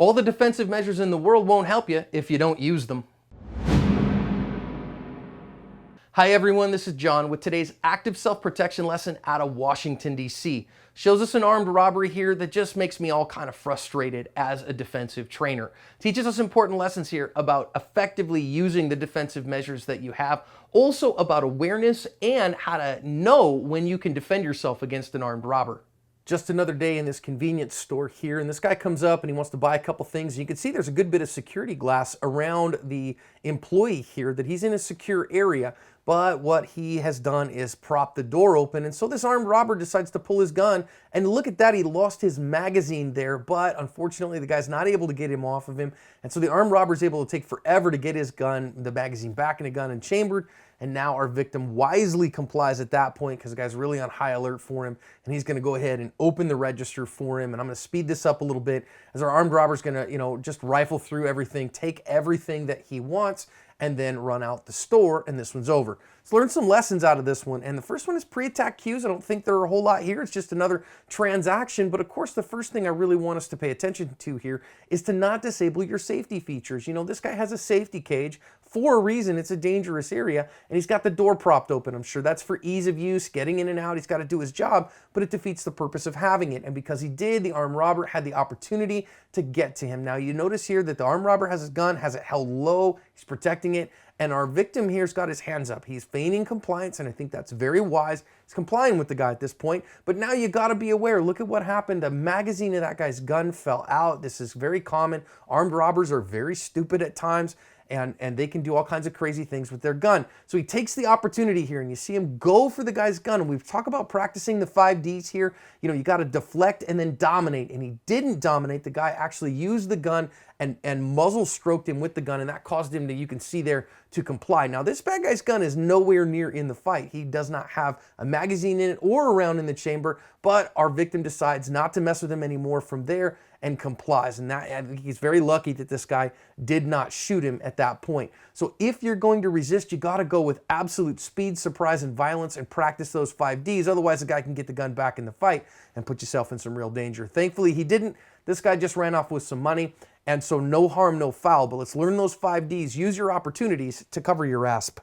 All the defensive measures in the world won't help you if you don't use them. Hi everyone, this is John with today's active self-protection lesson out of Washington, D.C. Shows us an armed robbery here that just makes me all kind of frustrated as a defensive trainer. Teaches us important lessons here about effectively using the defensive measures that you have, also about awareness and how to know when you can defend yourself against an armed robber. Just another day in this convenience store here, and this guy comes up and he wants to buy a couple things. You can see there's a good bit of security glass around the employee here, that he's in a secure area, but what he has done is prop the door open, and so this armed robber decides to pull his gun, and look at that, he lost his magazine there, but unfortunately the guy's not able to get him off of him, and so the armed robber is able to take forever to get his gun, the magazine back in the gun and chambered. And now our victim wisely complies at that point because the guy's really on high alert for him, and he's going to go ahead and open the register for him. And I'm going to speed this up a little bit as our armed robber's going to, just rifle through everything, take everything that he wants, and then run out the store, and this one's over. So learn some lessons out of this one, and the first one is pre-attack cues. I don't think there are a whole lot here. It's just another transaction, but of course the first thing I really want us to pay attention to here is to not disable your safety features. This guy has a safety cage for a reason. It's a dangerous area, and he's got the door propped open. I'm sure that's for ease of use, getting in and out. He's got to do his job, but it defeats the purpose of having it, and because he did, the armed robber had the opportunity to get to him. Now you notice here that the armed robber has his gun, has it held low, he's protecting it, and our victim here's got his hands up. He's feigning compliance, and I think that's very wise. He's complying with the guy at this point, but now you got to be aware. Look at what happened. The magazine of that guy's gun fell out. This is very common. Armed robbers are very stupid at times, and they can do all kinds of crazy things with their gun. So he takes the opportunity here, and you see him go for the guy's gun. And we've talked about practicing the 5 Ds here. You got to deflect and then dominate, and he didn't dominate. The guy actually used the gun and muzzle stroked him with the gun, and that caused him to, you can see there, to comply. Now this bad guy's gun is nowhere near in the fight. He does not have a magazine in it or a round in the chamber, but our victim decides not to mess with him anymore from there and complies. And that, I think he's very lucky that this guy did not shoot him at that point. So if you're going to resist, you got to go with absolute speed, surprise, and violence and practice those 5 Ds. Otherwise, the guy can get the gun back in the fight and put yourself in some real danger. Thankfully, he didn't. This guy just ran off with some money, and so no harm, no foul. But let's learn those 5 Ds. Use your opportunities to cover your asp.